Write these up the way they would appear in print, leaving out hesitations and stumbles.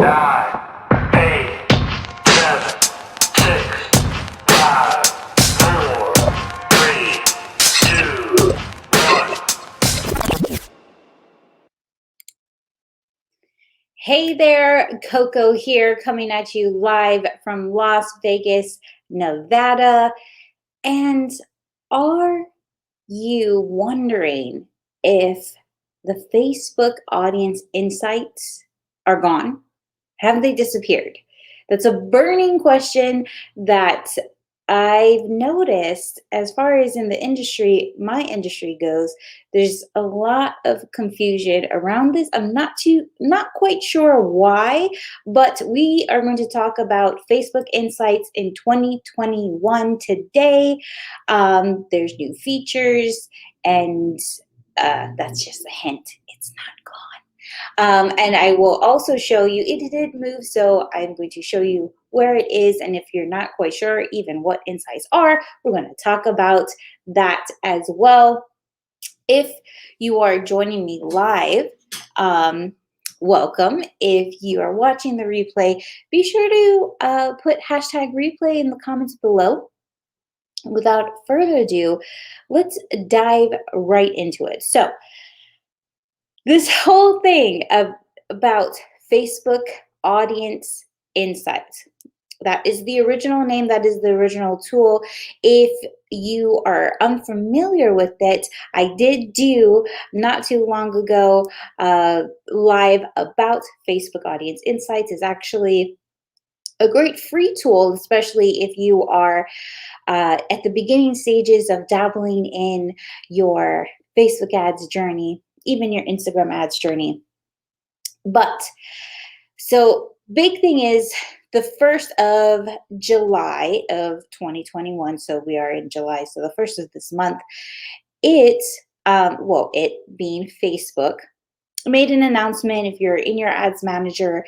Hey there, Coco here, coming at you live from Las Vegas, Nevada. And are you wondering if the Facebook audience insights are gone? Have they disappeared? That's a burning question that I've noticed as far as in the industry, my industry goes, there's a lot of confusion around this. I'm not quite sure why, but we are going to talk about Facebook Insights in 2021 today. There's new features, and that's just a hint. It's not gone. And I will also show you, it did move, so I'm going to show you where it is. And if you're not quite sure even what insights are, we're going to talk about that as well. If you are joining me live, welcome. If you are watching the replay, be sure to put hashtag replay in the comments below. Without further ado, let's dive right into it. So, this whole thing about Facebook Audience Insights. That is the original name. That is the original tool. If you are unfamiliar with it, I did do not too long ago live about Facebook Audience Insights. Is actually a great free tool, especially if you are at the beginning stages of dabbling in your Facebook ads journey, even your Instagram ads journey. But so big thing is the 1st of July of 2021. So we are in July. So the 1st of this month, it being Facebook, made an announcement if you're in your ads manager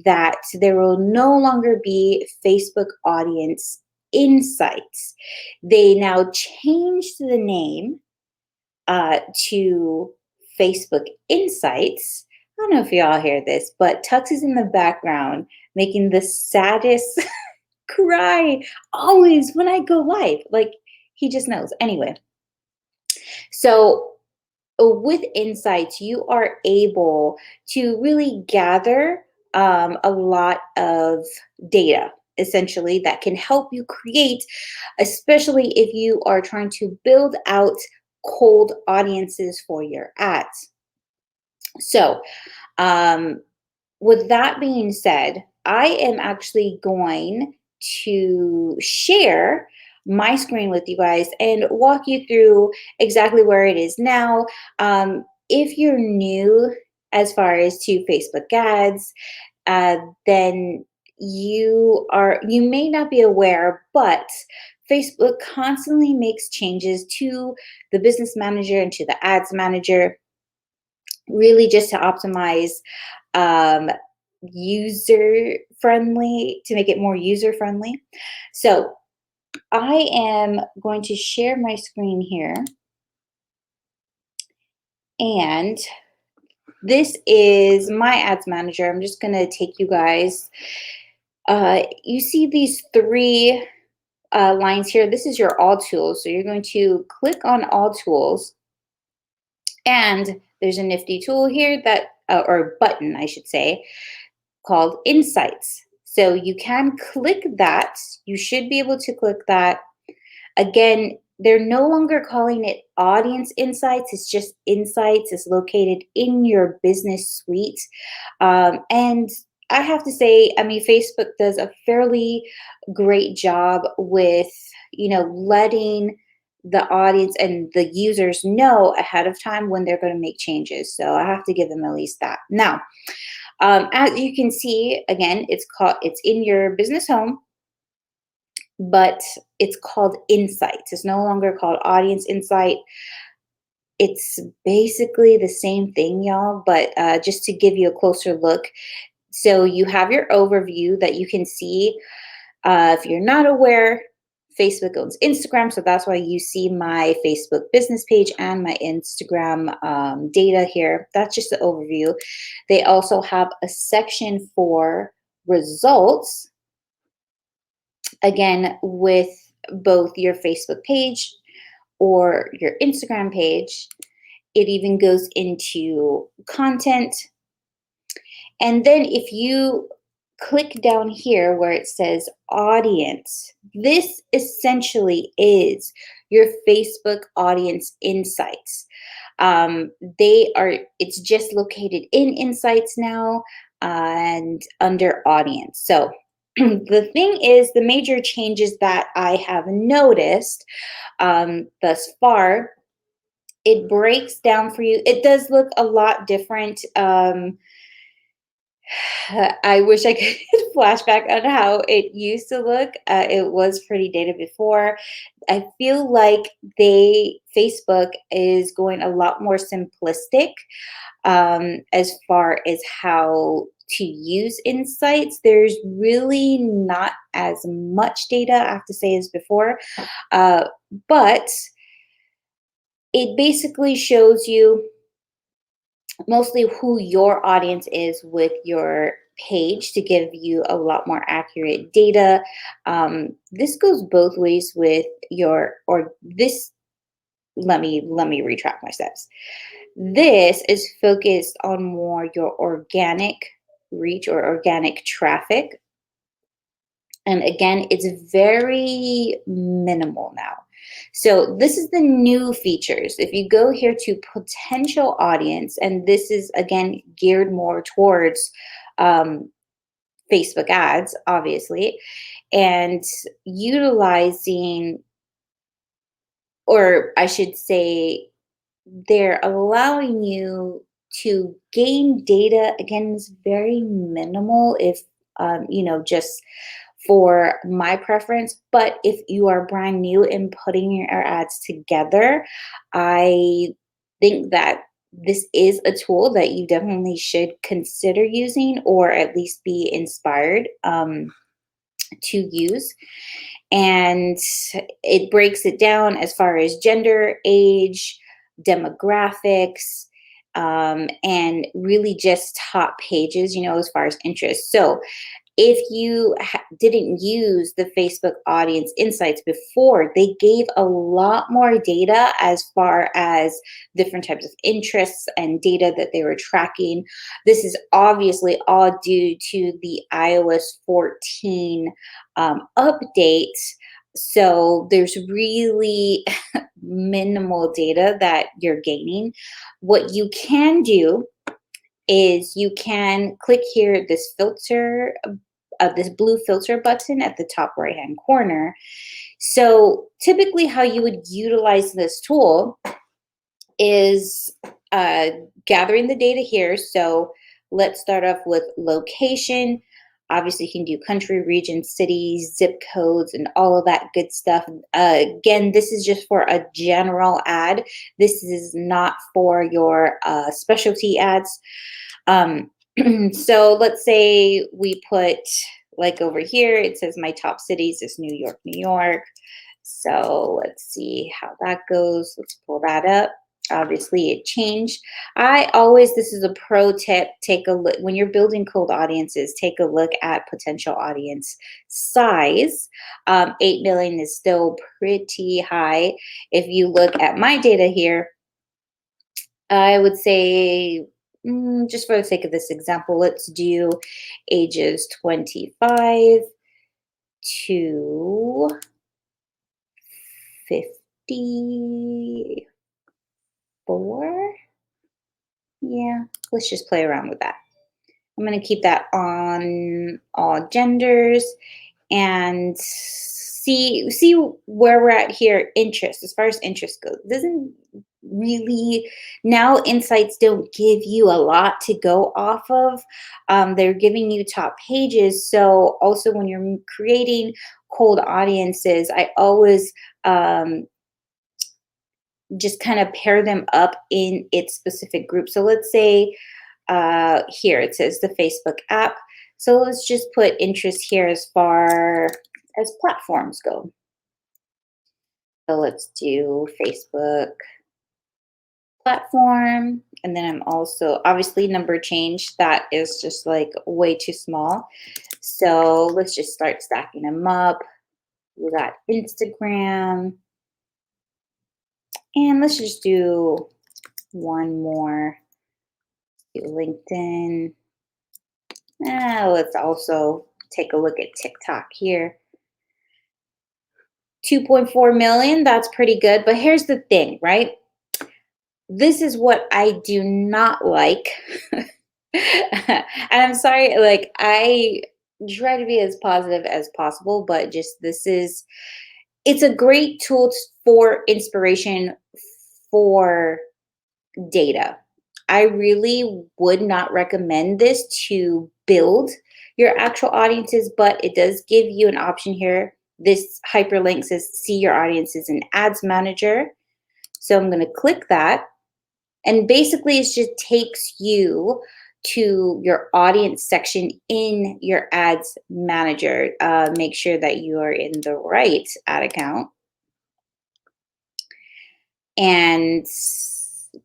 that there will no longer be Facebook Audience Insights. They now changed the name to Facebook Insights. I don't know if y'all hear this, but Tux is in the background making the saddest cry always when I go live. Like, he just knows. Anyway, so with Insights, you are able to really gather a lot of data, essentially, that can help you create, especially if you are trying to build out cold audiences for your ads. So, with that being said, I am actually going to share my screen with you guys and walk you through exactly where it is now. If you're new as far as to Facebook ads, then you may not be aware, but Facebook constantly makes changes to the business manager and to the ads manager, really just to optimize user friendly, to make it more user friendly. So I am going to share my screen here, and this is my ads manager. I'm just going to take you guys. You see these three lines here. This is your all tools. So you're going to click on all tools, and there's a nifty tool here that, or button, I should say, called Insights. So you can click that. You should be able to click that. Again, they're no longer calling it Audience Insights. It's just Insights. It's located in your business suite. And I have to say, I mean, Facebook does a fairly great job with, letting the audience and the users know ahead of time when they're going to make changes. So I have to give them at least that. Now, as you can see, again, it's in your business home, but it's called Insights. It's no longer called Audience Insight. It's basically the same thing, y'all, but just to give you a closer look. So you have your overview that you can see. If you're not aware, Facebook owns Instagram, so that's why you see my Facebook business page and my Instagram data here. That's just the overview. They also have a section for results, again, with both your Facebook page or your Instagram page. It even goes into content. And then if you click down here where it says audience, this essentially is your Facebook audience insights. It's just located in insights now and under audience. So the thing is, the major changes that I have noticed thus far, it breaks down for you. It does look a lot different. I wish I could flashback on how it used to look. It was pretty dated before. I feel like Facebook is going a lot more simplistic as far as how to use insights. There's really not as much data, I have to say, as before, but it basically shows you mostly who your audience is with your page to give you a lot more accurate data. This goes both ways with let me retract my steps. This is focused on more your organic reach or organic traffic. And again, it's very minimal now. So this is the new features. If you go here to potential audience, and this is again geared more towards Facebook ads, obviously, and utilizing, or I should say, they're allowing you to gain data. Again, is very minimal if just for my preference. But if you are brand new in putting your ads together, I think that this is a tool that you definitely should consider using, or at least be inspired to use. And it breaks it down as far as gender, age, demographics, and really just top pages, as far as interest. So if you didn't use the Facebook audience insights before, they gave a lot more data as far as different types of interests and data that they were tracking. This is obviously all due to the iOS 14 update. So there's really minimal data that you're gaining. What you can do is you can click here, this filter, this blue filter button at the top right hand corner. So typically how you would utilize this tool is gathering the data here. So let's start off with location. Obviously, you can do country, region, cities, zip codes, and all of that good stuff. Again, this is just for a general ad. This is not for your specialty ads. So let's say we put, like over here, it says my top cities is New York, New York. So let's see how that goes. Let's pull that up. Obviously it changed. This is a pro tip, take a look when you're building cold audiences, take a look at potential audience size. 8 million is still pretty high. If you look at my data here, I would say, just for the sake of this example, let's do ages 25 to 54. Yeah, let's just play around with that. I'm going to keep that on all genders and see where we're at here. Interest, as far as interest goes, doesn't really, now insights don't give you a lot to go off of. They're giving you top pages. So also when you're creating cold audiences, I always just kind of pair them up in its specific group. So let's say here it says the Facebook app. So let's just put interest here as far as platforms go. So let's do Facebook platform. And then I'm also obviously number change. That is just like way too small. So let's just start stacking them up. We got Instagram. And let's just do one more. Do LinkedIn. Let's also take a look at TikTok here. 2.4 million, that's pretty good. But here's the thing, right? This is what I do not like. And I'm sorry, like I try to be as positive as possible, but just it's a great tool for inspiration for data. I really would not recommend this to build your actual audiences, but it does give you an option here. This hyperlink says see your audiences in Ads Manager. So I'm going to click that. And basically, it just takes you to your audience section in your Ads Manager. Make sure that you are in the right ad account. And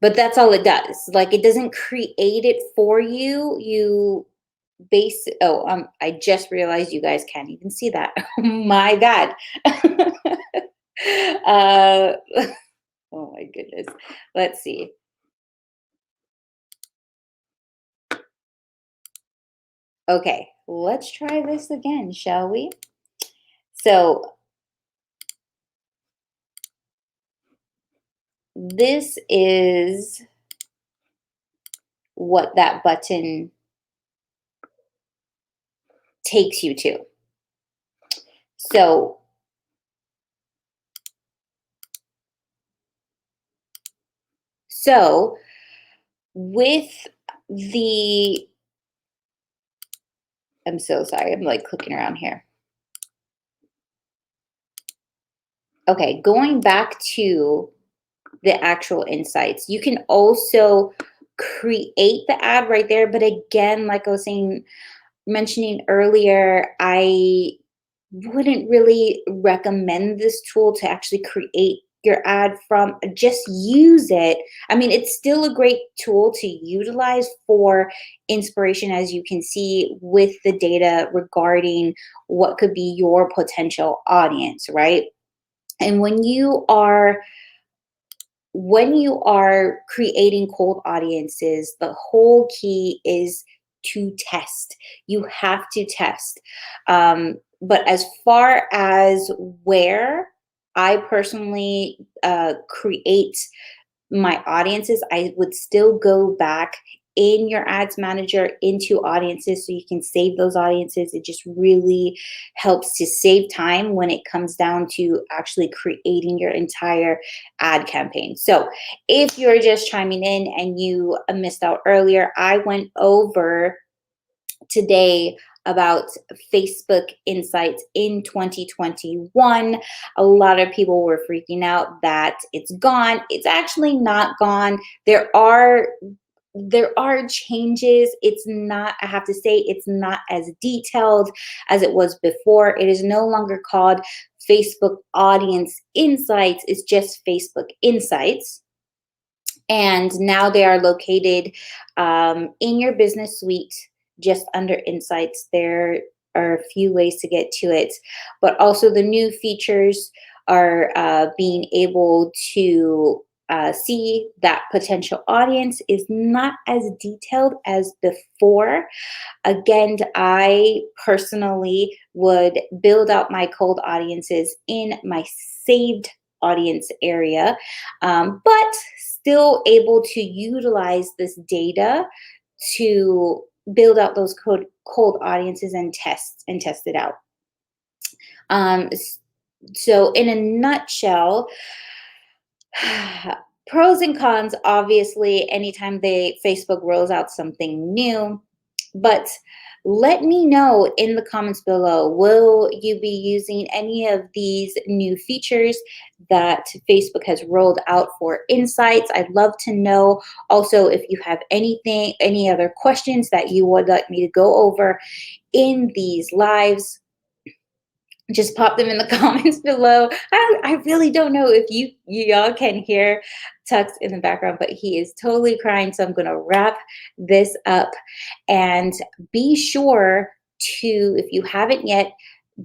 but that's all it does. Like it doesn't create it for you. I just realized you guys can't even see that. My bad. uh, oh my goodness. Let's see. Okay, let's try this again, shall we? So this is what that button takes you to. So with the, I'm so sorry, I'm like clicking around here. Okay, going back to the actual insights, you can also create the ad right there. But again, like I was mentioning earlier, I wouldn't really recommend this tool to actually create your ad from. Just use it. I mean, it's still a great tool to utilize for inspiration, as you can see with the data regarding what could be your potential audience, right? And when you are creating cold audiences, the whole key is to test. You have to test. But as far as where I personally create my audiences, I would still go back in your ads manager into audiences so you can save those audiences. It just really helps to save time when it comes down to actually creating your entire ad campaign. So if you're just chiming in and you missed out earlier, I went over today about Facebook Insights in 2021. A lot of people were freaking out that it's gone. It's actually not gone. There are changes. It's not, I have to say, it's not as detailed as it was before. It is no longer called Facebook Audience Insights. It's just Facebook Insights. And now they are located in your business suite, just under Insights. There are a few ways to get to it, but also the new features are being able to see that potential audience is not as detailed as before. Again, I personally would build out my cold audiences in my saved audience area, but still able to utilize this data to build out those cold audiences and test it out. Um, so in a nutshell, pros and cons, obviously, anytime Facebook rolls out something new, but let me know in the comments below, will you be using any of these new features that Facebook has rolled out for Insights? I'd love to know. Also, if you have any other questions that you would like me to go over in these lives, Just pop them in the comments below. I really don't know if y'all can hear Tux in the background, but he is totally crying. So I'm going to wrap this up, and be sure to, if you haven't yet,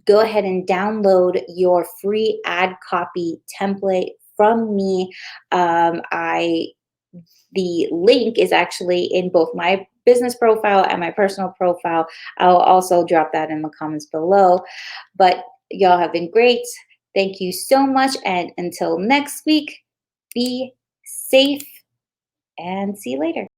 go ahead and download your free ad copy template from me. I The link is actually in both my business profile and my personal profile. I'll also drop that in the comments below. But y'all have been great. Thank you so much. And until next week, be safe and see you later.